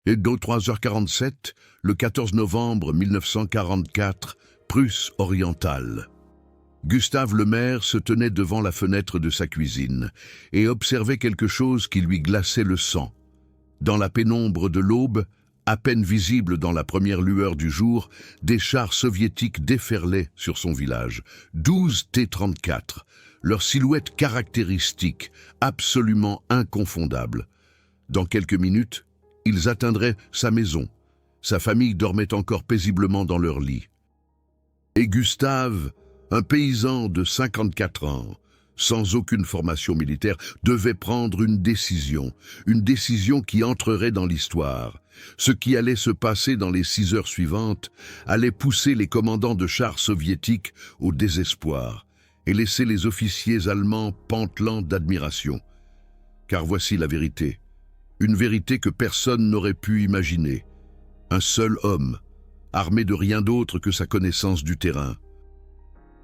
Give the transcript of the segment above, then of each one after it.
Et dans 3h47, le 14 novembre 1944, Prusse orientale. Gustave Lemaire se tenait devant la fenêtre de sa cuisine et observait quelque chose qui lui glaçait le sang. Dans la pénombre de l'aube, à peine visible dans la première lueur du jour, des chars soviétiques déferlaient sur son village. 12 T-34, leur silhouette caractéristique, absolument inconfondable. Dans quelques minutes, ils atteindraient sa maison. Sa famille dormait encore paisiblement dans leur lit. Et Gustave, un paysan de 54 ans, sans aucune formation militaire, devait prendre une décision qui entrerait dans l'histoire. Ce qui allait se passer dans les 6 heures suivantes allait pousser les commandants de chars soviétiques au désespoir et laisser les officiers allemands pantelants d'admiration. Car voici la vérité, une vérité que personne n'aurait pu imaginer. Un seul homme, armé de rien d'autre que sa connaissance du terrain,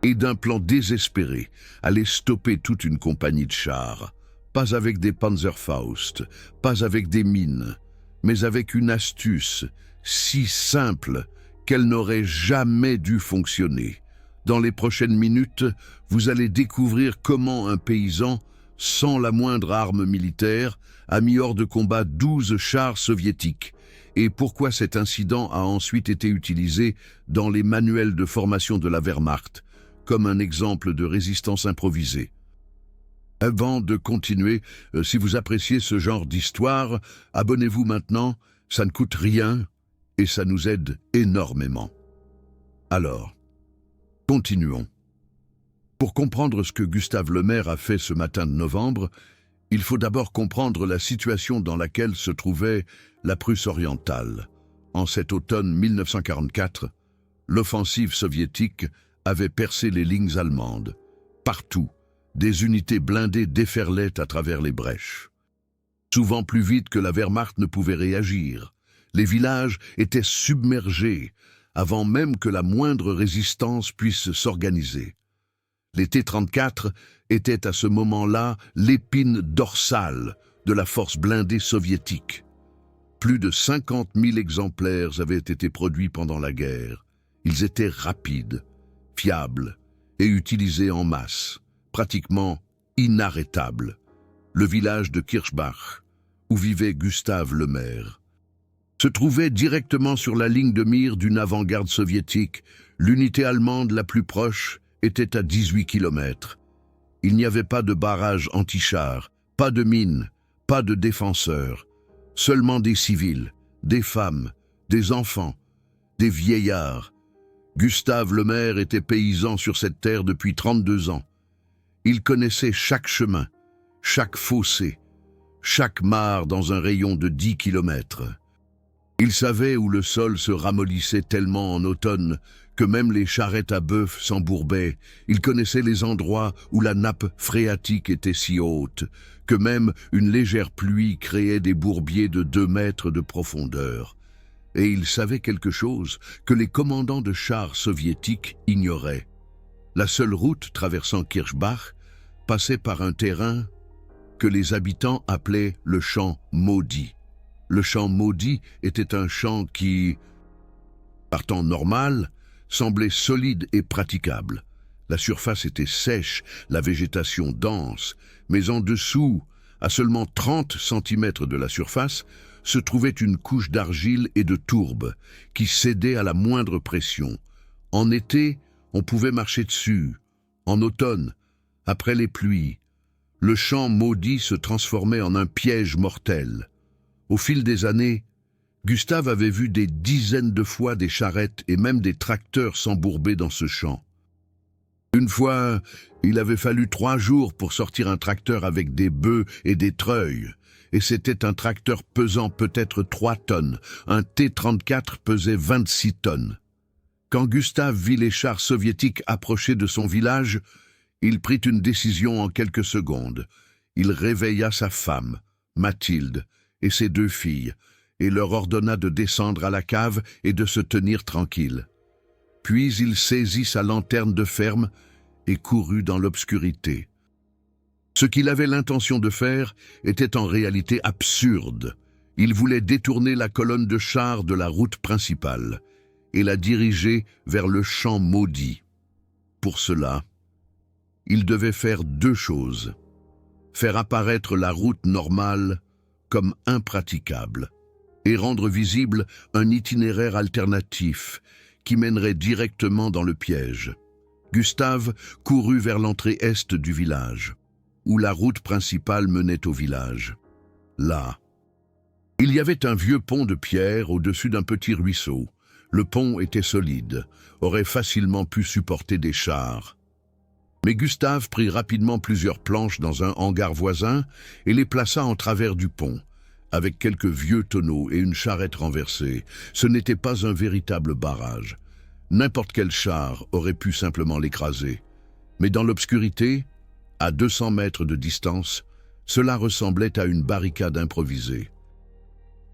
et d'un plan désespéré, allait stopper toute une compagnie de chars, pas avec des Panzerfaust, pas avec des mines, mais avec une astuce si simple qu'elle n'aurait jamais dû fonctionner. Dans les prochaines minutes, vous allez découvrir comment un paysan, sans la moindre arme militaire, a mis hors de combat 12 chars soviétiques, et pourquoi cet incident a ensuite été utilisé dans les manuels de formation de la Wehrmacht, comme un exemple de résistance improvisée. Avant de continuer, si vous appréciez ce genre d'histoire, abonnez-vous maintenant, ça ne coûte rien et ça nous aide énormément. Alors, continuons. Pour comprendre ce que Gustave Lemaire a fait ce matin de novembre, il faut d'abord comprendre la situation dans laquelle se trouvait la Prusse orientale. En cet automne 1944, l'offensive soviétique avait percé les lignes allemandes. Partout, des unités blindées déferlaient à travers les brèches. Souvent plus vite que la Wehrmacht ne pouvait réagir. Les villages étaient submergés avant même que la moindre résistance puisse s'organiser. Les T-34 étaient à ce moment-là l'épine dorsale de la force blindée soviétique. Plus de 50 000 exemplaires avaient été produits pendant la guerre. Ils étaient rapides, fiables et utilisés en masse, pratiquement inarrêtables. Le village de Kirchbach, où vivait Gustave Lemaire, se trouvait directement sur la ligne de mire d'une avant-garde soviétique. L'unité allemande la plus proche était à 18 km. Il n'y avait pas de barrage anti-chars, pas de mines, pas de défenseurs, seulement des civils, des femmes, des enfants, des vieillards. Gustave Lemaire était paysan sur cette terre depuis 32 ans. Il connaissait chaque chemin, chaque fossé, chaque mare dans un rayon de 10 km. Il savait où le sol se ramollissait tellement en automne que même les charrettes à bœuf s'embourbaient. Il connaissait les endroits où la nappe phréatique était si haute que même une légère pluie créait des bourbiers de 2 mètres de profondeur. Et il savait quelque chose que les commandants de chars soviétiques ignoraient. La seule route traversant Kirchbach passait par un terrain que les habitants appelaient le champ maudit. Le champ maudit était un champ qui, par temps normal, semblait solide et praticable. La surface était sèche, la végétation dense, mais en dessous, à seulement 30 cm de la surface, se trouvait une couche d'argile et de tourbe qui cédait à la moindre pression. En été, on pouvait marcher dessus. En automne, après les pluies, le champ maudit se transformait en un piège mortel. Au fil des années, Gustave avait vu des dizaines de fois des charrettes et même des tracteurs s'embourber dans ce champ. Une fois, il avait fallu 3 jours pour sortir un tracteur avec des bœufs et des treuils. Et c'était un tracteur pesant peut-être 3 tonnes. Un T-34 pesait 26 tonnes. Quand Gustave vit les chars soviétiques approcher de son village, il prit une décision en quelques secondes. Il réveilla sa femme, Mathilde, et ses 2 filles, et leur ordonna de descendre à la cave et de se tenir tranquilles. Puis il saisit sa lanterne de ferme et courut dans l'obscurité. Ce qu'il avait l'intention de faire était en réalité absurde. Il voulait détourner la colonne de chars de la route principale et la diriger vers le champ maudit. Pour cela, il devait faire deux choses. Faire apparaître la route normale comme impraticable et rendre visible un itinéraire alternatif qui mènerait directement dans le piège. Gustave courut vers l'entrée est du village, où la route principale menait au village. Là, il y avait un vieux pont de pierre au-dessus d'un petit ruisseau. Le pont était solide, aurait facilement pu supporter des chars. Mais Gustave prit rapidement plusieurs planches dans un hangar voisin et les plaça en travers du pont, avec quelques vieux tonneaux et une charrette renversée. Ce n'était pas un véritable barrage. N'importe quel char aurait pu simplement l'écraser. Mais dans l'obscurité, à 200 mètres de distance, cela ressemblait à une barricade improvisée.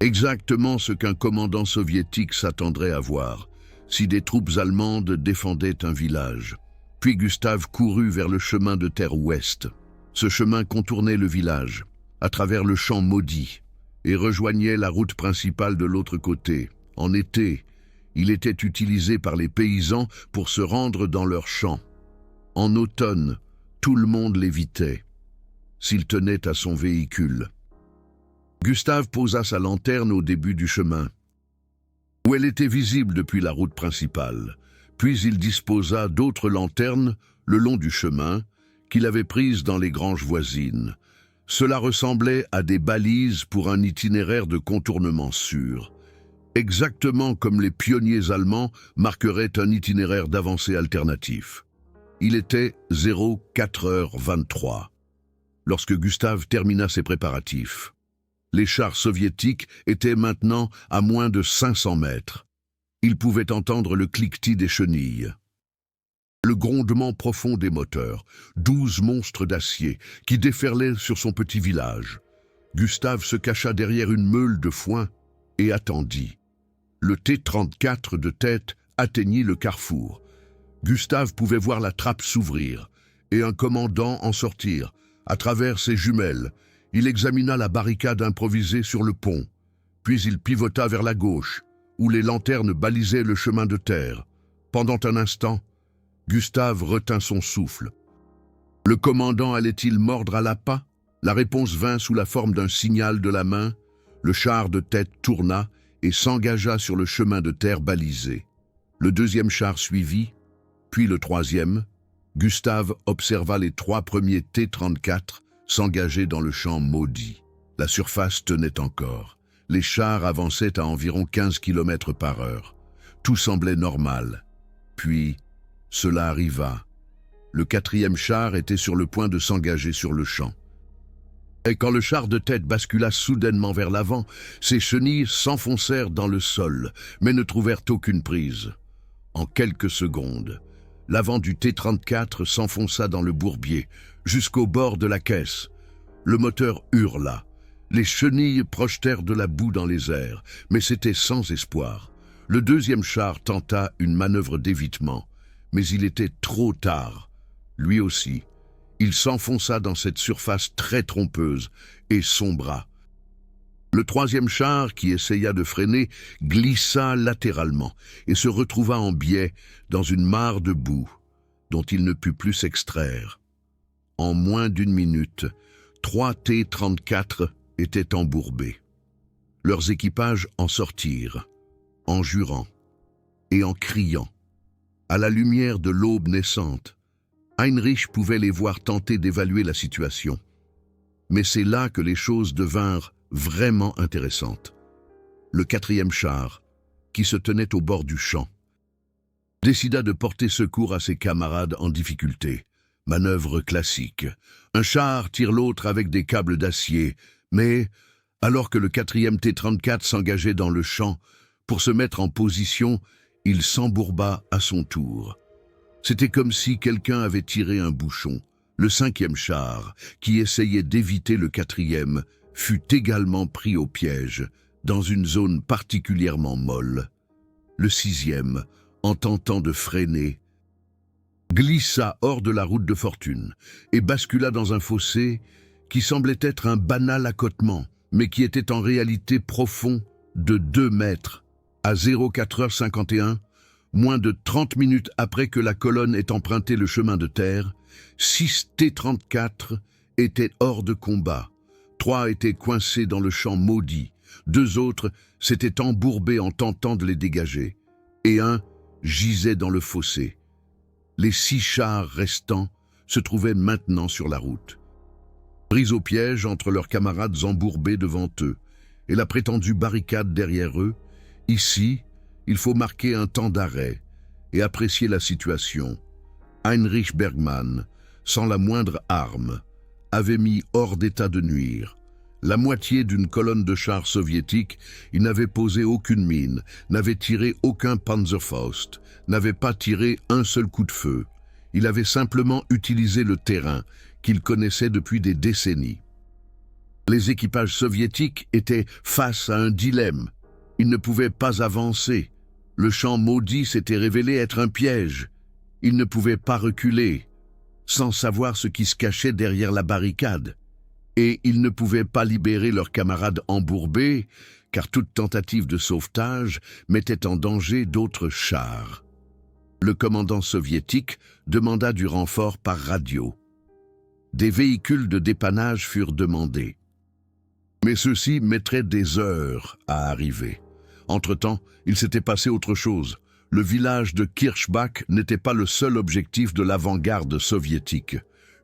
Exactement ce qu'un commandant soviétique s'attendrait à voir, si des troupes allemandes défendaient un village. Puis Gustave courut vers le chemin de terre ouest. Ce chemin contournait le village, à travers le champ maudit, et rejoignait la route principale de l'autre côté. En été, il était utilisé par les paysans pour se rendre dans leurs champs. En automne, tout le monde l'évitait, s'il tenait à son véhicule. Gustave posa sa lanterne au début du chemin, où elle était visible depuis la route principale. Puis il disposa d'autres lanternes le long du chemin qu'il avait prises dans les granges voisines. Cela ressemblait à des balises pour un itinéraire de contournement sûr, exactement comme les pionniers allemands marqueraient un itinéraire d'avancée alternatif. Il était 04h23 lorsque Gustave termina ses préparatifs. Les chars soviétiques étaient maintenant à moins de 500 mètres. Il pouvait entendre le cliquetis des chenilles, le grondement profond des moteurs, 12 monstres d'acier qui déferlaient sur son petit village. Gustave se cacha derrière une meule de foin et attendit. Le T-34 de tête atteignit le carrefour. Gustave pouvait voir la trappe s'ouvrir et un commandant en sortir. À travers ses jumelles, il examina la barricade improvisée sur le pont, puis il pivota vers la gauche, où les lanternes balisaient le chemin de terre. Pendant un instant, Gustave retint son souffle. Le commandant allait-il mordre à l'appât? La réponse vint sous la forme d'un signal de la main. Le char de tête tourna et s'engagea sur le chemin de terre balisé. Le deuxième char suivit, puis le troisième. Gustave observa les 3 premiers T-34 s'engager dans le champ maudit. La surface tenait encore. Les chars avançaient à environ 15 km par heure. Tout semblait normal. Puis, cela arriva. Le 4e char était sur le point de s'engager sur le champ. Et quand le char de tête bascula soudainement vers l'avant, ses chenilles s'enfoncèrent dans le sol, mais ne trouvèrent aucune prise. En quelques secondes, l'avant du T-34 s'enfonça dans le bourbier, jusqu'au bord de la caisse. Le moteur hurla. Les chenilles projetèrent de la boue dans les airs, mais c'était sans espoir. Le deuxième char tenta une manœuvre d'évitement, mais il était trop tard. Lui aussi, il s'enfonça dans cette surface très trompeuse et sombra. Le troisième char, qui essaya de freiner, glissa latéralement et se retrouva en biais dans une mare de boue dont il ne put plus s'extraire. En moins d'une minute, 3 T-34 étaient embourbés. Leurs équipages en sortirent, en jurant et en criant. À la lumière de l'aube naissante, Heinrich pouvait les voir tenter d'évaluer la situation. Mais c'est là que les choses devinrent vraiment intéressantes. Le 4e char, qui se tenait au bord du champ, décida de porter secours à ses camarades en difficulté. Manœuvre classique. Un char tire l'autre avec des câbles d'acier, mais, alors que le 4e T-34 s'engageait dans le champ, pour se mettre en position, il s'embourba à son tour. C'était comme si quelqu'un avait tiré un bouchon. Le 5e char, qui essayait d'éviter le 4e, fut également pris au piège, dans une zone particulièrement molle. Le 6e, en tentant de freiner, glissa hors de la route de fortune et bascula dans un fossé qui semblait être un banal accotement, mais qui était en réalité profond de 2 mètres. À 04h51, moins de 30 minutes après que la colonne ait emprunté le chemin de terre, 6 T-34 étaient hors de combat. 3 étaient coincés dans le champ maudit. 2 autres s'étaient embourbés en tentant de les dégager. Et 1 gisait dans le fossé. Les 6 chars restants se trouvaient maintenant sur la route, pris au piège entre leurs camarades embourbés devant eux et la prétendue barricade derrière eux. Ici, il faut marquer un temps d'arrêt et apprécier la situation. Heinrich Bergmann, sans la moindre arme, avait mis hors d'état de nuire la moitié d'une colonne de chars soviétiques. Il n'avait posé aucune mine, n'avait tiré aucun Panzerfaust, n'avait pas tiré un seul coup de feu. Il avait simplement utilisé le terrain qu'il connaissait depuis des décennies. Les équipages soviétiques étaient face à un dilemme. Ils ne pouvaient pas avancer. Le champ maudit s'était révélé être un piège. Ils ne pouvaient pas reculer, sans savoir ce qui se cachait derrière la barricade. Et ils ne pouvaient pas libérer leurs camarades embourbés, car toute tentative de sauvetage mettait en danger d'autres chars. Le commandant soviétique demanda du renfort par radio. Des véhicules de dépannage furent demandés. Mais ceux-ci mettraient des heures à arriver. Entre-temps, il s'était passé autre chose. Le village de Kirchbach n'était pas le seul objectif de l'avant-garde soviétique.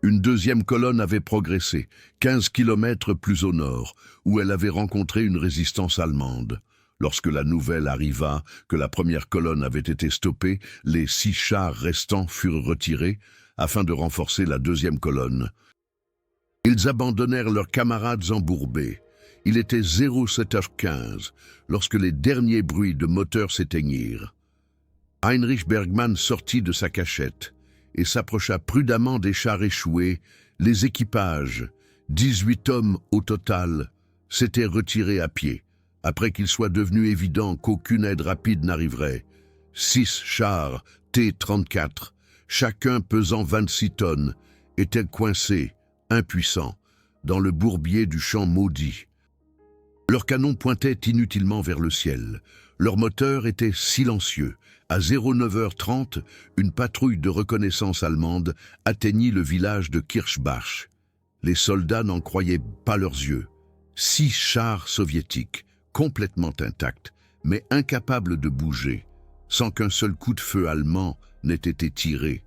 Une deuxième colonne avait progressé, 15 kilomètres plus au nord, où elle avait rencontré une résistance allemande. Lorsque la nouvelle arriva que la première colonne avait été stoppée, les 6 chars restants furent retirés afin de renforcer la deuxième colonne. Ils abandonnèrent leurs camarades embourbés. Il était 07h15 lorsque les derniers bruits de moteur s'éteignirent. Heinrich Bergmann sortit de sa cachette et s'approcha prudemment des chars échoués. Les équipages, 18 hommes au total, s'étaient retirés à pied, après qu'il soit devenu évident qu'aucune aide rapide n'arriverait. 6 chars T-34, chacun pesant 26 tonnes, étaient coincés, impuissants, dans le bourbier du champ maudit. Leurs canons pointaient inutilement vers le ciel. Leur moteur était silencieux. À 09h30, une patrouille de reconnaissance allemande atteignit le village de Kirchbach. Les soldats n'en croyaient pas leurs yeux. 6 chars soviétiques, complètement intacts, mais incapables de bouger, sans qu'un seul coup de feu allemand n'ait été tiré.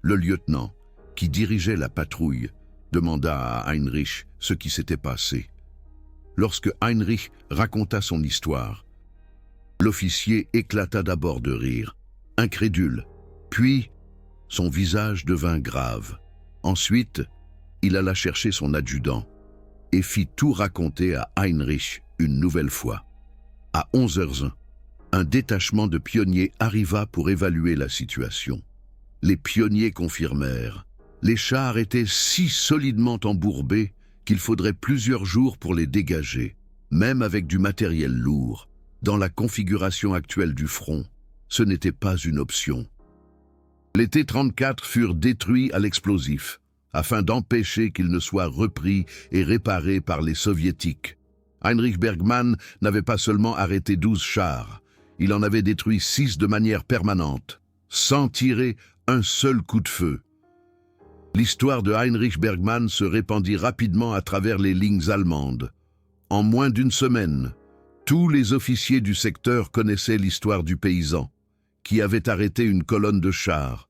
Le lieutenant, qui dirigeait la patrouille, demanda à Heinrich ce qui s'était passé. Lorsque Heinrich raconta son histoire, l'officier éclata d'abord de rire, incrédule, puis son visage devint grave. Ensuite, il alla chercher son adjudant et fit tout raconter à Heinrich une nouvelle fois. À 11h01, un détachement de pionniers arriva pour évaluer la situation. Les pionniers confirmèrent. Les chars étaient si solidement embourbés qu'il faudrait plusieurs jours pour les dégager, même avec du matériel lourd. Dans la configuration actuelle du front, ce n'était pas une option. Les T-34 furent détruits à l'explosif, afin d'empêcher qu'ils ne soient repris et réparés par les Soviétiques. Heinrich Bergmann n'avait pas seulement arrêté 12 chars, il en avait détruit 6 de manière permanente, sans tirer un seul coup de feu. L'histoire de Heinrich Bergmann se répandit rapidement à travers les lignes allemandes. En moins d'une semaine, tous les officiers du secteur connaissaient l'histoire du paysan, qui avait arrêté une colonne de chars.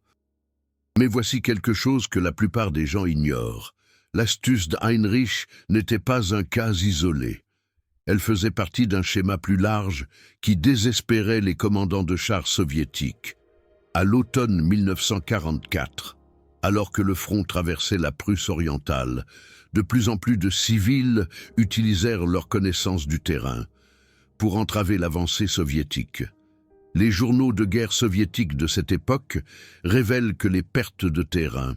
Mais voici quelque chose que la plupart des gens ignorent. L'astuce de Heinrich n'était pas un cas isolé. Elle faisait partie d'un schéma plus large qui désespérait les commandants de chars soviétiques. À l'automne 1944, alors que le front traversait la Prusse orientale, de plus en plus de civils utilisèrent leur connaissance du terrain pour entraver l'avancée soviétique. Les journaux de guerre soviétiques de cette époque révèlent que les pertes de terrain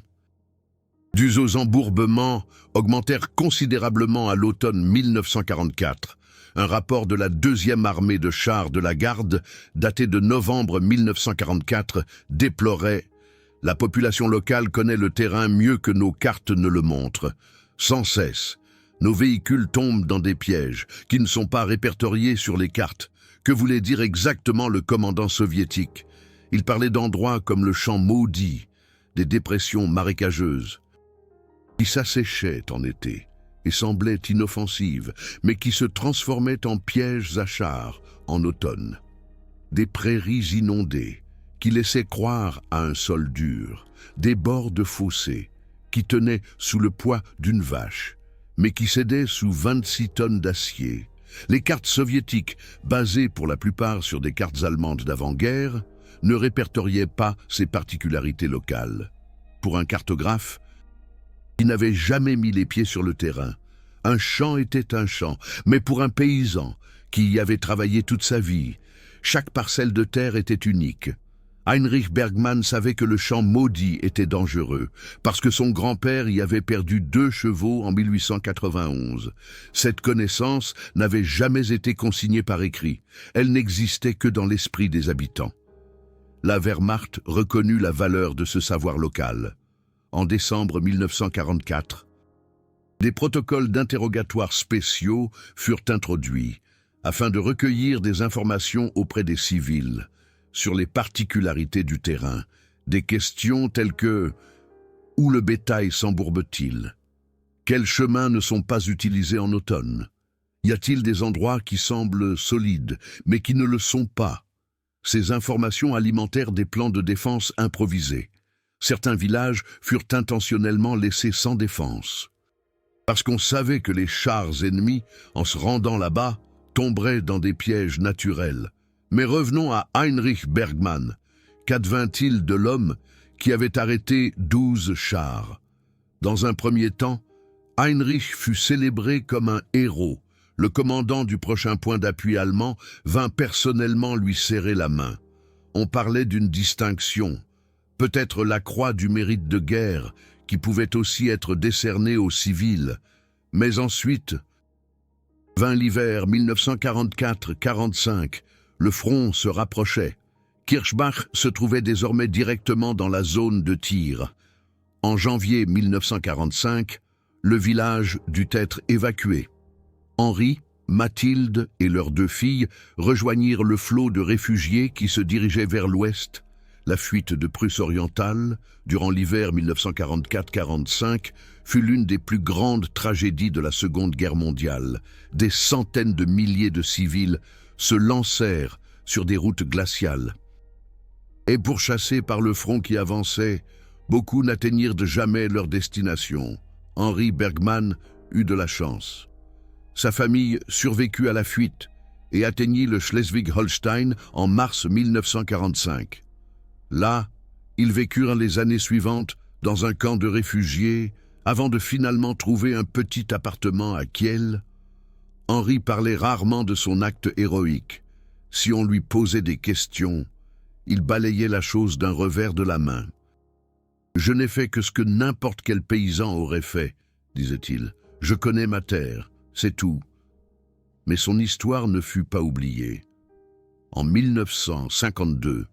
dues aux embourbements augmentèrent considérablement à l'automne 1944. Un rapport de la 2e armée de chars de la garde, daté de novembre 1944, déplorait « La population locale connaît le terrain mieux que nos cartes ne le montrent. Sans cesse, Nos véhicules tombent dans des pièges qui ne sont pas répertoriés sur les cartes. Que voulait dire exactement le commandant soviétique? Il parlait d'endroits comme le champ maudit, des dépressions marécageuses, qui s'asséchaient en été et semblaient inoffensives, mais qui se transformaient en pièges à chars en automne. Des prairies inondées, qui laissaient croire à un sol dur, des bords de fossés, qui tenaient sous le poids d'une vache, mais qui cédaient sous 26 tonnes d'acier. Les cartes soviétiques, basées pour la plupart sur des cartes allemandes d'avant-guerre, ne répertoriaient pas ces particularités locales. Pour un cartographe, qui n'avait jamais mis les pieds sur le terrain, un champ était un champ, mais pour un paysan qui y avait travaillé toute sa vie, chaque parcelle de terre était unique. Heinrich Bergmann savait que le champ maudit était dangereux, parce que son grand-père y avait perdu 2 chevaux en 1891. Cette connaissance n'avait jamais été consignée par écrit, elle n'existait que dans l'esprit des habitants. La Wehrmacht reconnut la valeur de ce savoir local. En décembre 1944, des protocoles d'interrogatoire spéciaux furent introduits afin de recueillir des informations auprès des civils sur les particularités du terrain, des questions telles que « Où le bétail s'embourbe-t-il ? Quels chemins ne sont pas utilisés en automne ? Y a-t-il des endroits qui semblent solides, mais qui ne le sont pas ?» Ces informations alimentèrent des plans de défense improvisés. Certains villages furent intentionnellement laissés sans défense, parce qu'on savait que les chars ennemis, en se rendant là-bas, tomberaient dans des pièges naturels. Mais revenons à Heinrich Bergmann. Qu'advint-il de l'homme qui avait arrêté 12 chars? Dans un premier temps, Heinrich fut célébré comme un héros. Le commandant du prochain point d'appui allemand vint personnellement lui serrer la main. On parlait d'une distinction, peut-être la croix du mérite de guerre, qui pouvait aussi être décernée aux civils. Mais ensuite, vint l'hiver 1944-45, le front se rapprochait. Kirchbach se trouvait désormais directement dans la zone de tir. En janvier 1945, le village dut être évacué. Henri, Mathilde et leurs 2 filles rejoignirent le flot de réfugiés qui se dirigeait vers l'ouest. La fuite de Prusse orientale, durant l'hiver 1944-45, fut l'une des plus grandes tragédies de la Seconde Guerre mondiale. Des centaines de milliers de civils se lancèrent sur des routes glaciales. Et pourchassés par le front qui avançait, beaucoup n'atteignirent jamais leur destination. Henri Bergmann eut de la chance. Sa famille survécut à la fuite et atteignit le Schleswig-Holstein en mars 1945. Là, ils vécurent les années suivantes dans un camp de réfugiés avant de finalement trouver un petit appartement à Kiel. Henri parlait rarement de son acte héroïque. Si on lui posait des questions, il balayait la chose d'un revers de la main. « Je n'ai fait que ce que n'importe quel paysan aurait fait, » disait-il. « Je connais ma terre, c'est tout. » Mais son histoire ne fut pas oubliée. En 1952,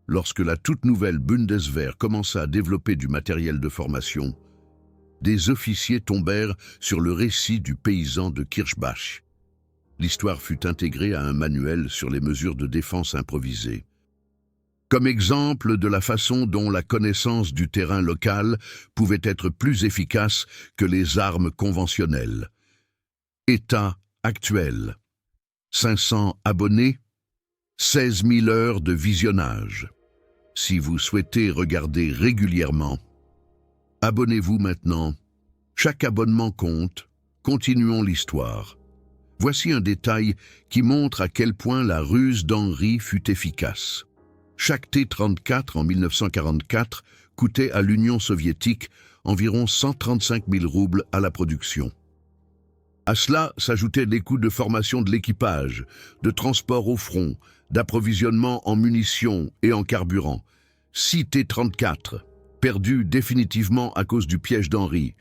lorsque la toute nouvelle Bundeswehr commença à développer du matériel de formation, des officiers tombèrent sur le récit du paysan de Kirchbach. L'histoire fut intégrée à un manuel sur les mesures de défense improvisées. Comme exemple de la façon dont la connaissance du terrain local pouvait être plus efficace que les armes conventionnelles. État actuel. 500 abonnés, 16 000 heures de visionnage. Si vous souhaitez regarder régulièrement, abonnez-vous maintenant. Chaque abonnement compte. Continuons l'histoire. Voici un détail qui montre à quel point la ruse d'Henri fut efficace. Chaque T-34 en 1944 coûtait à l'Union soviétique environ 135 000 roubles à la production. À cela s'ajoutaient les coûts de formation de l'équipage, de transport au front, d'approvisionnement en munitions et en carburant. 6 T-34, perdus définitivement à cause du piège d'Henri,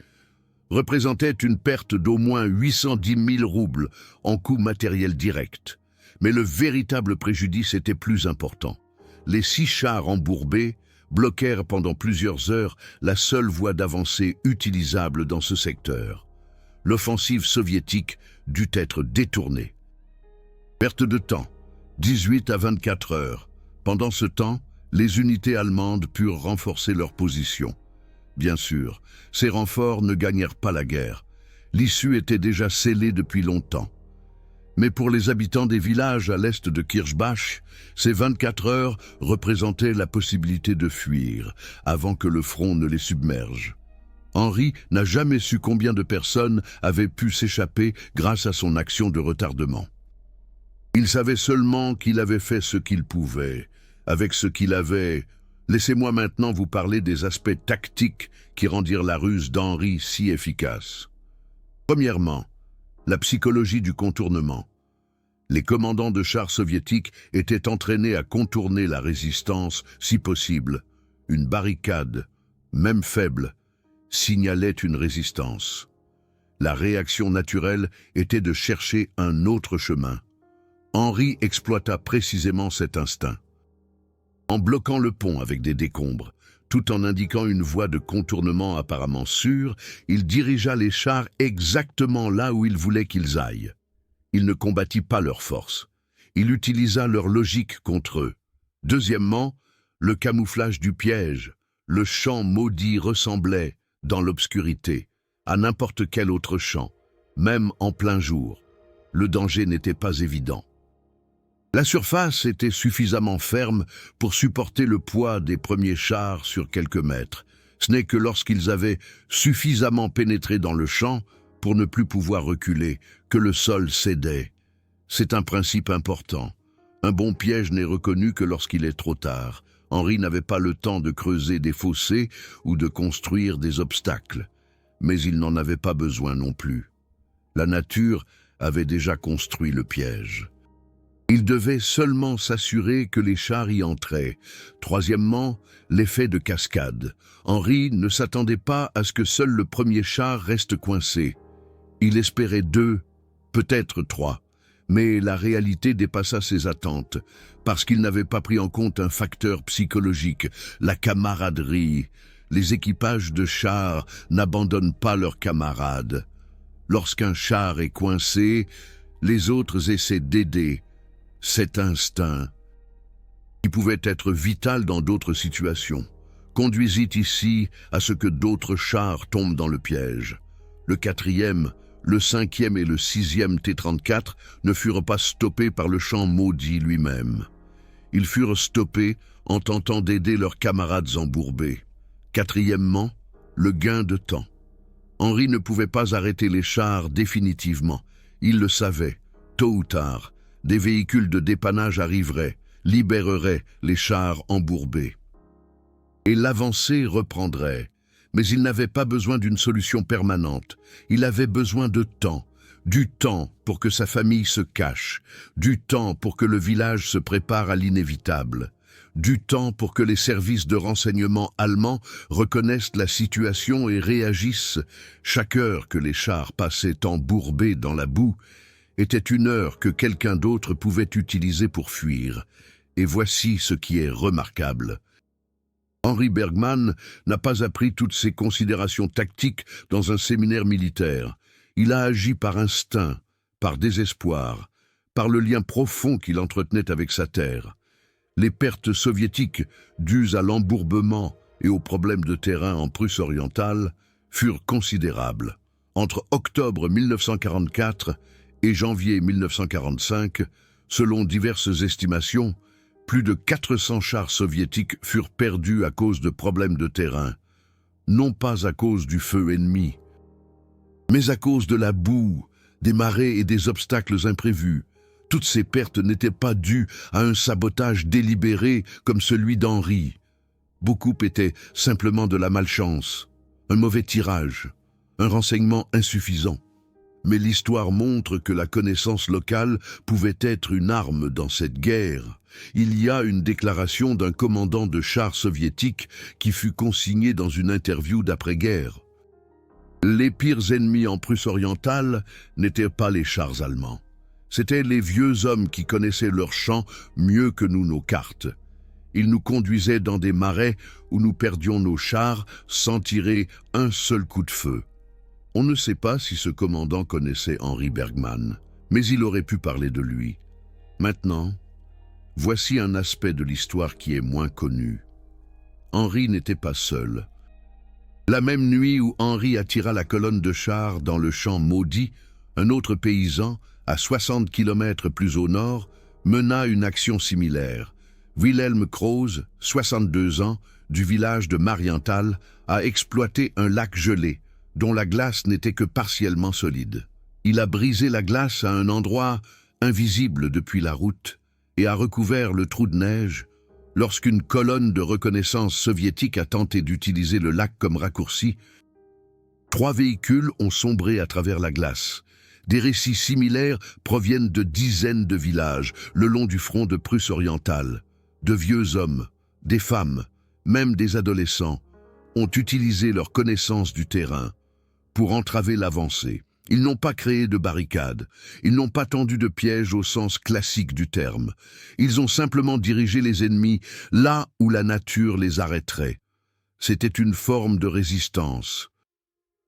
représentaient une perte d'au moins 810 000 roubles en coûts matériels directs. Mais le véritable préjudice était plus important. Les 6 chars embourbés bloquèrent pendant plusieurs heures la seule voie d'avancée utilisable dans ce secteur. l'offensive soviétique dut être détournée. Perte de temps, 18 à 24 heures. Pendant ce temps, les unités allemandes purent renforcer leur position. Bien sûr, ces renforts ne gagnèrent pas la guerre. L'issue était déjà scellée depuis longtemps. Mais pour les habitants des villages à l'est de Kirchbach, ces 24 heures représentaient la possibilité de fuir avant que le front ne les submerge. Henri n'a jamais su combien de personnes avaient pu s'échapper grâce à son action de retardement. Il savait seulement qu'il avait fait ce qu'il pouvait, avec ce qu'il avait. Laissez-moi maintenant vous parler des aspects tactiques qui rendirent la ruse d'Henri si efficace. Premièrement, la psychologie du contournement. Les commandants de chars soviétiques étaient entraînés à contourner la résistance, si possible. Une barricade, même faible, signalait une résistance. La réaction naturelle était de chercher un autre chemin. Henri exploita précisément cet instinct. En bloquant le pont avec des décombres, tout en indiquant une voie de contournement apparemment sûre, il dirigea les chars exactement là où il voulait qu'ils aillent. Il ne combattit pas leur force. Il utilisa leur logique contre eux. Deuxièmement, le camouflage du piège. Le champ maudit ressemblait, dans l'obscurité, à n'importe quel autre champ, même en plein jour. Le danger n'était pas évident. La surface était suffisamment ferme pour supporter le poids des premiers chars sur quelques mètres. Ce n'est que lorsqu'ils avaient suffisamment pénétré dans le champ pour ne plus pouvoir reculer que le sol cédait. C'est un principe important. Un bon piège n'est reconnu que lorsqu'il est trop tard. Henri n'avait pas le temps de creuser des fossés ou de construire des obstacles. Mais il n'en avait pas besoin non plus. La nature avait déjà construit le piège. Il devait seulement s'assurer que les chars y entraient. Troisièmement, l'effet de cascade. Henri ne s'attendait pas à ce que seul le premier char reste coincé. Il espérait 2, peut-être 3, mais la réalité dépassa ses attentes, parce qu'il n'avait pas pris en compte un facteur psychologique, la camaraderie. Les équipages de chars n'abandonnent pas leurs camarades. Lorsqu'un char est coincé, les autres essaient d'aider. Cet instinct, qui pouvait être vital dans d'autres situations, conduisit ici à ce que d'autres chars tombent dans le piège. Le 4e, le 5e et le 6e T-34 ne furent pas stoppés par le champ maudit lui-même. Ils furent stoppés en tentant d'aider leurs camarades embourbés. Quatrièmement, le gain de temps. Henri ne pouvait pas arrêter les chars définitivement. Il le savait, tôt ou tard. Des véhicules de dépannage arriveraient, libéreraient les chars embourbés. Et l'avancée reprendrait. Mais il n'avait pas besoin d'une solution permanente. Il avait besoin de temps. Du temps pour que sa famille se cache. Du temps pour que le village se prépare à l'inévitable. Du temps pour que les services de renseignement allemands reconnaissent la situation et réagissent. Chaque heure que les chars passaient embourbés dans la boue était une heure que quelqu'un d'autre pouvait utiliser pour fuir. Et voici ce qui est remarquable. Henri Bergmann n'a pas appris toutes ces considérations tactiques dans un séminaire militaire. Il a agi par instinct, par désespoir, par le lien profond qu'il entretenait avec sa terre. Les pertes soviétiques, dues à l'embourbement et aux problèmes de terrain en Prusse orientale, furent considérables. Entre octobre 1944 et janvier 1945, selon diverses estimations, plus de 400 chars soviétiques furent perdus à cause de problèmes de terrain, non pas à cause du feu ennemi, mais à cause de la boue, des marées et des obstacles imprévus. Toutes ces pertes n'étaient pas dues à un sabotage délibéré comme celui d'Henri. Beaucoup étaient simplement de la malchance, un mauvais tirage, un renseignement insuffisant. Mais l'histoire montre que la connaissance locale pouvait être une arme dans cette guerre. Il y a une déclaration d'un commandant de chars soviétique qui fut consignée dans une interview d'après-guerre. Les pires ennemis en Prusse orientale n'étaient pas les chars allemands. C'étaient les vieux hommes qui connaissaient leur champ mieux que nous nos cartes. Ils nous conduisaient dans des marais où nous perdions nos chars sans tirer un seul coup de feu. On ne sait pas si ce commandant connaissait Henri Bergmann, mais il aurait pu parler de lui. Maintenant, voici un aspect de l'histoire qui est moins connu. Henri n'était pas seul. La même nuit où Henri attira la colonne de chars dans le champ maudit, un autre paysan, à 60 kilomètres plus au nord, mena une action similaire. Wilhelm Krause, 62 ans, du village de Marienthal, a exploité un lac gelé, dont la glace n'était que partiellement solide. Il a brisé la glace à un endroit invisible depuis la route et a recouvert le trou de neige lorsqu'une colonne de reconnaissance soviétique a tenté d'utiliser le lac comme raccourci. 3 véhicules ont sombré à travers la glace. Des récits similaires proviennent de dizaines de villages le long du front de Prusse orientale. De vieux hommes, des femmes, même des adolescents, ont utilisé leur connaissance du terrain pour entraver l'avancée. Ils n'ont pas créé de barricades, ils n'ont pas tendu de pièges au sens classique du terme. Ils ont simplement dirigé les ennemis là où la nature les arrêterait. C'était une forme de résistance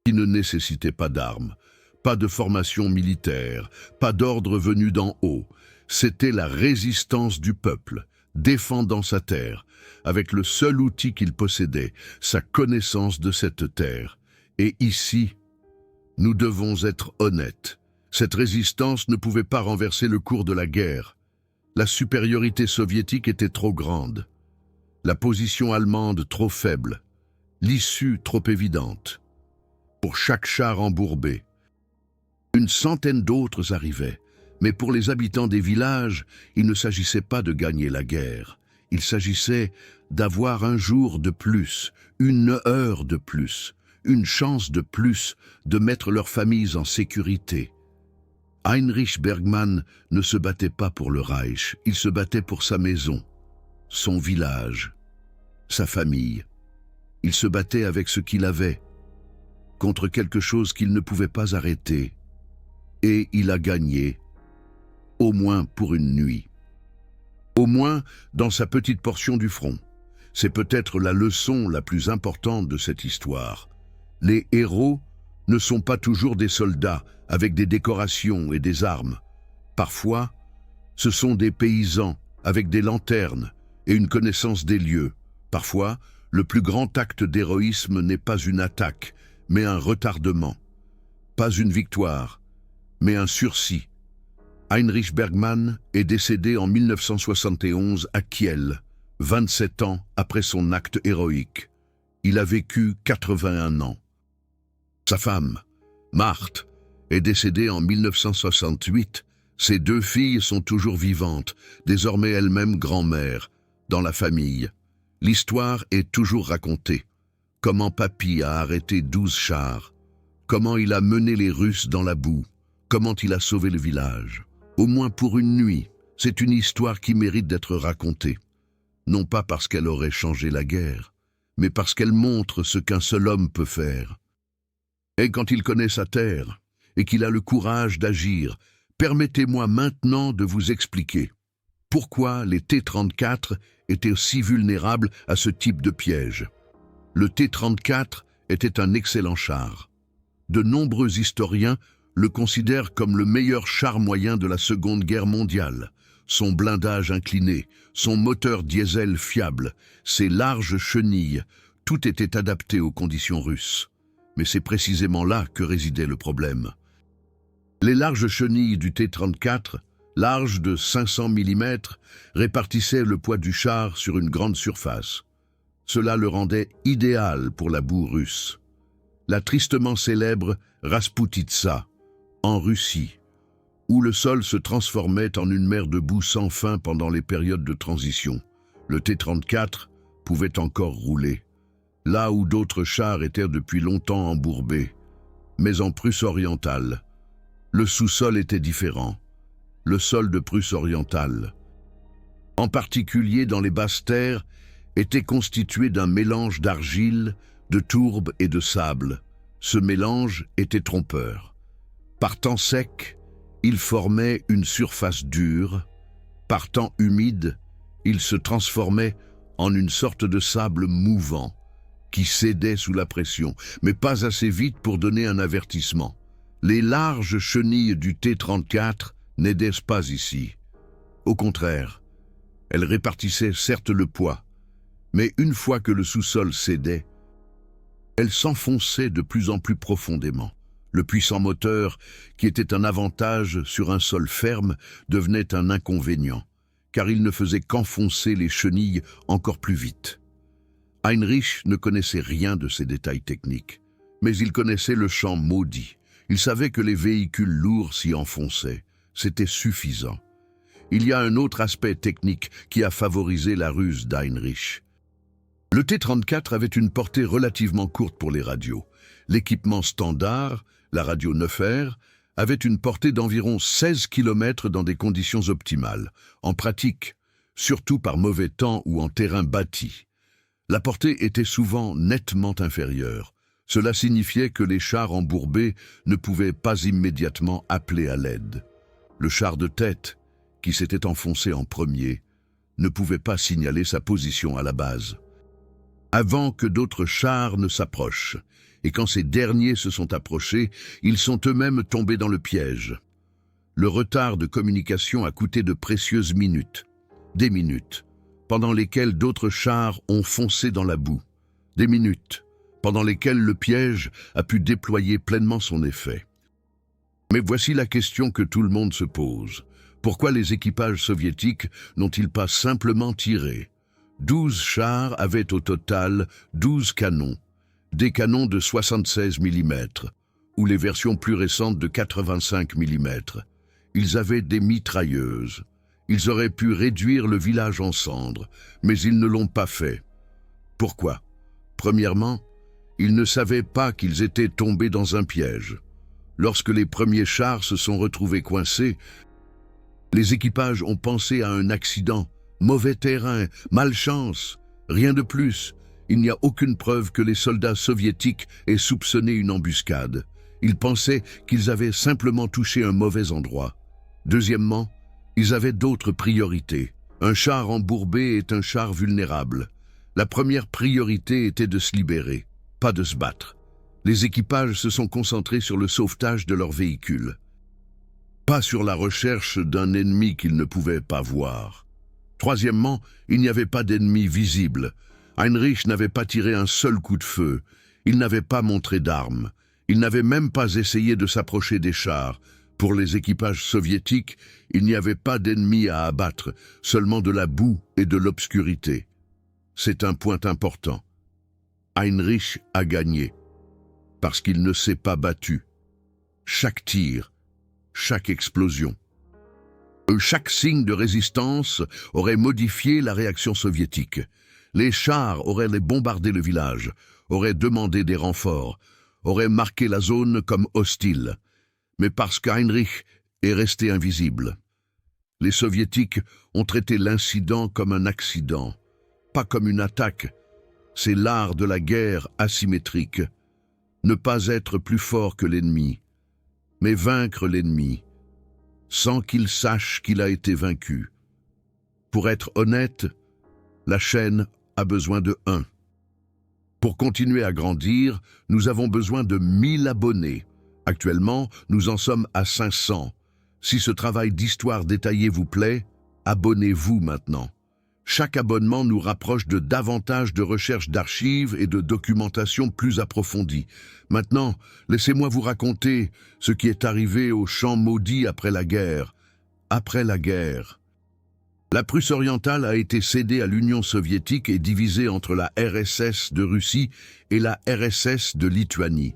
qui ne nécessitait pas d'armes, pas de formation militaire, pas d'ordre venu d'en haut. C'était la résistance du peuple, défendant sa terre, avec le seul outil qu'il possédait, sa connaissance de cette terre. Et ici, nous devons être honnêtes. Cette résistance ne pouvait pas renverser le cours de la guerre. La supériorité soviétique était trop grande, la position allemande trop faible, l'issue trop évidente. Pour chaque char embourbé, une centaine d'autres arrivaient. Mais pour les habitants des villages, il ne s'agissait pas de gagner la guerre. Il s'agissait d'avoir un jour de plus, une heure de plus, une chance de plus de mettre leurs familles en sécurité. Heinrich Bergmann ne se battait pas pour le Reich, il se battait pour sa maison, son village, sa famille. Il se battait avec ce qu'il avait, contre quelque chose qu'il ne pouvait pas arrêter. Et il a gagné, au moins pour une nuit. Au moins dans sa petite portion du front. C'est peut-être la leçon la plus importante de cette histoire. Les héros ne sont pas toujours des soldats avec des décorations et des armes. Parfois, ce sont des paysans avec des lanternes et une connaissance des lieux. Parfois, le plus grand acte d'héroïsme n'est pas une attaque, mais un retardement. Pas une victoire, mais un sursis. Heinrich Bergmann est décédé en 1971 à Kiel, 27 ans après son acte héroïque. Il a vécu 81 ans. Sa femme, Marthe, est décédée en 1968. Ses 2 filles sont toujours vivantes, désormais elles-mêmes grand-mères, dans la famille. L'histoire est toujours racontée. Comment Papy a arrêté 12 chars, comment il a mené les Russes dans la boue, comment il a sauvé le village. Au moins pour une nuit, c'est une histoire qui mérite d'être racontée. Non pas parce qu'elle aurait changé la guerre, mais parce qu'elle montre ce qu'un seul homme peut faire. Et quand il connaît sa terre, et qu'il a le courage d'agir, permettez-moi maintenant de vous expliquer pourquoi les T-34 étaient aussi vulnérables à ce type de piège. Le T-34 était un excellent char. De nombreux historiens le considèrent comme le meilleur char moyen de la Seconde Guerre mondiale. Son blindage incliné, son moteur diesel fiable, ses larges chenilles, tout était adapté aux conditions russes. Mais c'est précisément là que résidait le problème. Les larges chenilles du T-34, larges de 500 mm, répartissaient le poids du char sur une grande surface. Cela le rendait idéal pour la boue russe. La tristement célèbre Rasputitsa, en Russie, où le sol se transformait en une mer de boue sans fin pendant les périodes de transition. Le T-34 pouvait encore rouler, là où d'autres chars étaient depuis longtemps embourbés. Mais en Prusse orientale, le sous-sol était différent. Le sol de Prusse orientale, en particulier dans les basses terres, était constitué d'un mélange d'argile, de tourbe et de sable. Ce mélange était trompeur. Par temps sec, il formait une surface dure. Par temps humide, il se transformait en une sorte de sable mouvant qui cédait sous la pression, mais pas assez vite pour donner un avertissement. Les larges chenilles du T-34 n'aidaient pas ici. Au contraire, elles répartissaient certes le poids, mais une fois que le sous-sol cédait, elles s'enfonçaient de plus en plus profondément. Le puissant moteur, qui était un avantage sur un sol ferme, devenait un inconvénient, car il ne faisait qu'enfoncer les chenilles encore plus vite. Heinrich ne connaissait rien de ces détails techniques, mais il connaissait le champ maudit. Il savait que les véhicules lourds s'y enfonçaient. C'était suffisant. Il y a un autre aspect technique qui a favorisé la ruse d'Heinrich. Le T-34 avait une portée relativement courte pour les radios. L'équipement standard, la radio 9R, avait une portée d'environ 16 km dans des conditions optimales. En pratique, surtout par mauvais temps ou en terrain bâti, la portée était souvent nettement inférieure. Cela signifiait que les chars embourbés ne pouvaient pas immédiatement appeler à l'aide. Le char de tête, qui s'était enfoncé en premier, ne pouvait pas signaler sa position à la base. Avant que d'autres chars ne s'approchent, et quand ces derniers se sont approchés, ils sont eux-mêmes tombés dans le piège. Le retard de communication a coûté de précieuses minutes, des minutes, pendant lesquelles d'autres chars ont foncé dans la boue, des minutes, pendant lesquelles le piège a pu déployer pleinement son effet. Mais voici la question que tout le monde se pose. Pourquoi les équipages soviétiques n'ont-ils pas simplement tiré ? 12 chars avaient au total 12 canons, des canons de 76 mm, ou les versions plus récentes de 85 mm. Ils avaient des mitrailleuses. Ils auraient pu réduire le village en cendres, mais ils ne l'ont pas fait. Pourquoi ? Premièrement, ils ne savaient pas qu'ils étaient tombés dans un piège. Lorsque les premiers chars se sont retrouvés coincés, les équipages ont pensé à un accident, mauvais terrain, malchance, rien de plus. Il n'y a aucune preuve que les soldats soviétiques aient soupçonné une embuscade. Ils pensaient qu'ils avaient simplement touché un mauvais endroit. Deuxièmement, ils avaient d'autres priorités. Un char embourbé est un char vulnérable. La première priorité était de se libérer, pas de se battre. Les équipages se sont concentrés sur le sauvetage de leur véhicule, pas sur la recherche d'un ennemi qu'ils ne pouvaient pas voir. Troisièmement, il n'y avait pas d'ennemi visible. Heinrich n'avait pas tiré un seul coup de feu. Il n'avait pas montré d'armes. Il n'avait même pas essayé de s'approcher des chars. Pour les équipages soviétiques, il n'y avait pas d'ennemis à abattre, seulement de la boue et de l'obscurité. C'est un point important. Heinrich a gagné, parce qu'il ne s'est pas battu. Chaque tir, chaque explosion, chaque signe de résistance aurait modifié la réaction soviétique. Les chars auraient bombardé le village, auraient demandé des renforts, auraient marqué la zone comme hostile. Mais parce qu'Heinrich est resté invisible, les soviétiques ont traité l'incident comme un accident, pas comme une attaque. C'est l'art de la guerre asymétrique. Ne pas être plus fort que l'ennemi, mais vaincre l'ennemi, sans qu'il sache qu'il a été vaincu. Pour être honnête, la chaîne a besoin de 1. Pour continuer à grandir, nous avons besoin de 1000 abonnés. Actuellement, nous en sommes à 500. Si ce travail d'histoire détaillée vous plaît, abonnez-vous maintenant. Chaque abonnement nous rapproche de davantage de recherches d'archives et de documentation plus approfondies. Maintenant, laissez-moi vous raconter ce qui est arrivé au champ maudit après la guerre. Après la guerre, la Prusse orientale a été cédée à l'Union soviétique et divisée entre la RSS de Russie et la RSS de Lituanie.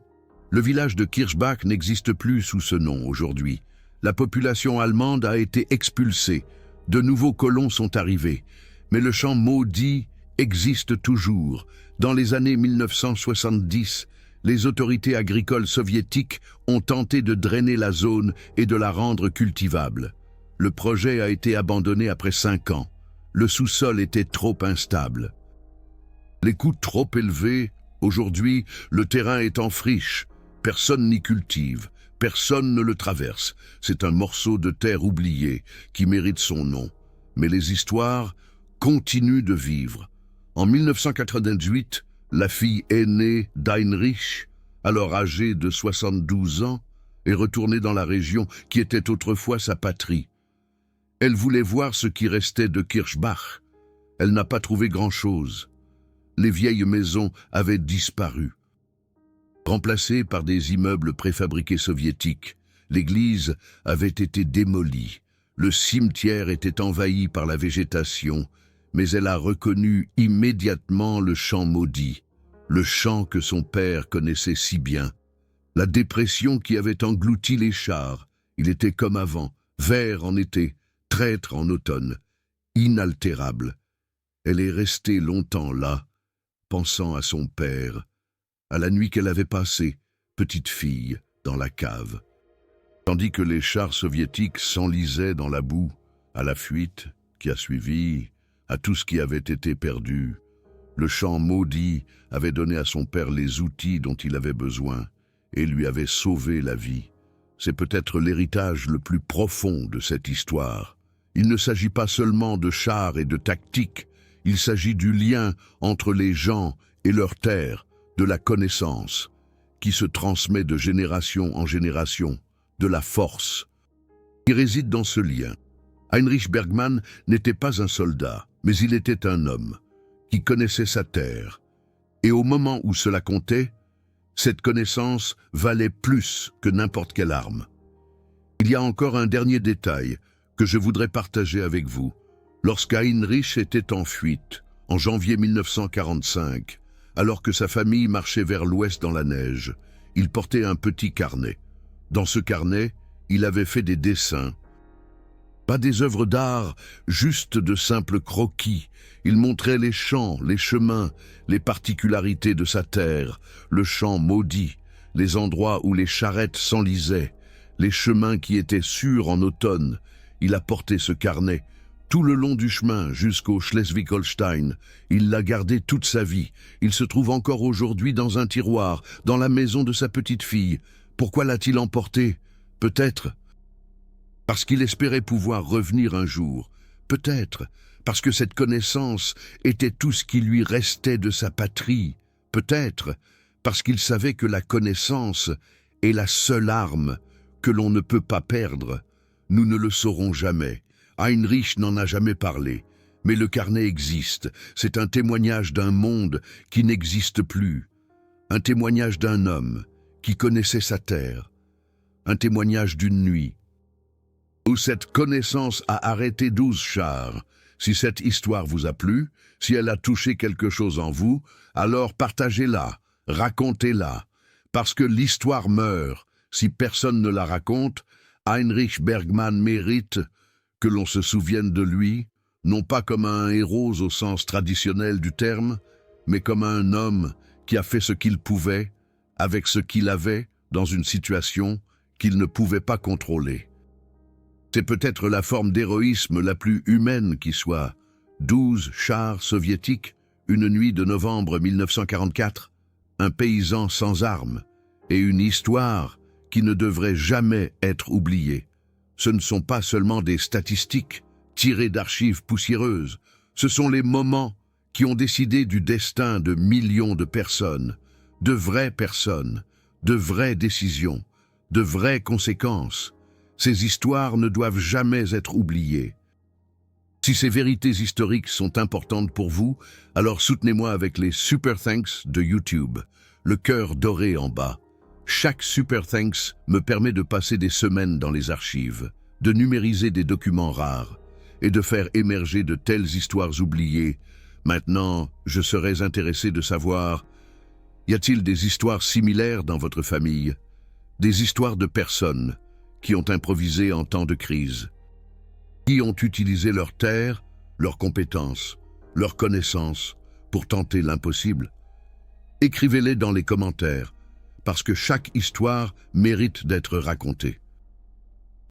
Le village de Kirchbach n'existe plus sous ce nom aujourd'hui. La population allemande a été expulsée. De nouveaux colons sont arrivés. Mais le champ maudit existe toujours. Dans les années 1970, les autorités agricoles soviétiques ont tenté de drainer la zone et de la rendre cultivable. Le projet a été abandonné après 5 ans. Le sous-sol était trop instable. Les coûts trop élevés, aujourd'hui, le terrain est en friche. Personne n'y cultive, personne ne le traverse. C'est un morceau de terre oublié qui mérite son nom. Mais les histoires continuent de vivre. En 1998, la fille aînée d'Heinrich, alors âgée de 72 ans, est retournée dans la région qui était autrefois sa patrie. Elle voulait voir ce qui restait de Kirchbach. Elle n'a pas trouvé grand-chose. Les vieilles maisons avaient disparu. Remplacées par des immeubles préfabriqués soviétiques, l'église avait été démolie. Le cimetière était envahi par la végétation, mais elle a reconnu immédiatement le champ maudit, le champ que son père connaissait si bien. La dépression qui avait englouti les chars, il était comme avant, vert en été, traître en automne, inaltérable. Elle est restée longtemps là, pensant à son père, à la nuit qu'elle avait passée, petite fille, dans la cave. Tandis que les chars soviétiques s'enlisaient dans la boue, à la fuite qui a suivi, à tout ce qui avait été perdu, le champ maudit avait donné à son père les outils dont il avait besoin et lui avait sauvé la vie. C'est peut-être l'héritage le plus profond de cette histoire. Il ne s'agit pas seulement de chars et de tactiques, il s'agit du lien entre les gens et leur terre, de la connaissance, qui se transmet de génération en génération, de la force, qui réside dans ce lien. Heinrich Bergmann n'était pas un soldat, mais il était un homme, qui connaissait sa terre. Et au moment où cela comptait, cette connaissance valait plus que n'importe quelle arme. Il y a encore un dernier détail que je voudrais partager avec vous. Lorsqu'Heinrich était en fuite, en janvier 1945, alors que sa famille marchait vers l'ouest dans la neige, il portait un petit carnet. Dans ce carnet, il avait fait des dessins. Pas des œuvres d'art, juste de simples croquis. Il montrait les champs, les chemins, les particularités de sa terre, le champ maudit, les endroits où les charrettes s'enlisaient, les chemins qui étaient sûrs en automne. Il a porté ce carnet tout le long du chemin jusqu'au Schleswig-Holstein. Il l'a gardé toute sa vie. Il se trouve encore aujourd'hui dans un tiroir, dans la maison de sa petite fille. Pourquoi l'a-t-il emporté? Peut-être parce qu'il espérait pouvoir revenir un jour. Peut-être parce que cette connaissance était tout ce qui lui restait de sa patrie. Peut-être parce qu'il savait que la connaissance est la seule arme que l'on ne peut pas perdre. Nous ne le saurons jamais. Heinrich n'en a jamais parlé, mais le carnet existe. C'est un témoignage d'un monde qui n'existe plus. Un témoignage d'un homme qui connaissait sa terre. Un témoignage d'une nuit où cette connaissance a arrêté 12 chars. Si cette histoire vous a plu, si elle a touché quelque chose en vous, alors partagez-la, racontez-la. Parce que l'histoire meurt. Si personne ne la raconte, Heinrich Bergmann mérite que l'on se souvienne de lui, non pas comme un héros au sens traditionnel du terme, mais comme un homme qui a fait ce qu'il pouvait, avec ce qu'il avait, dans une situation qu'il ne pouvait pas contrôler. C'est peut-être la forme d'héroïsme la plus humaine qui soit. 12 chars soviétiques, une nuit de novembre 1944, un paysan sans armes, et une histoire qui ne devrait jamais être oubliée. Ce ne sont pas seulement des statistiques tirées d'archives poussiéreuses, ce sont les moments qui ont décidé du destin de millions de personnes, de vraies personnes, de vraies décisions, de vraies conséquences. Ces histoires ne doivent jamais être oubliées. Si ces vérités historiques sont importantes pour vous, alors soutenez-moi avec les Super Thanks de YouTube, le cœur doré en bas. Chaque Super Thanks me permet de passer des semaines dans les archives, de numériser des documents rares et de faire émerger de telles histoires oubliées. Maintenant, je serais intéressé de savoir, y a-t-il des histoires similaires dans votre famille? Des histoires de personnes qui ont improvisé en temps de crise, qui ont utilisé leur terre, leurs compétences, leurs connaissances pour tenter l'impossible? Écrivez-les dans les commentaires, parce que chaque histoire mérite d'être racontée.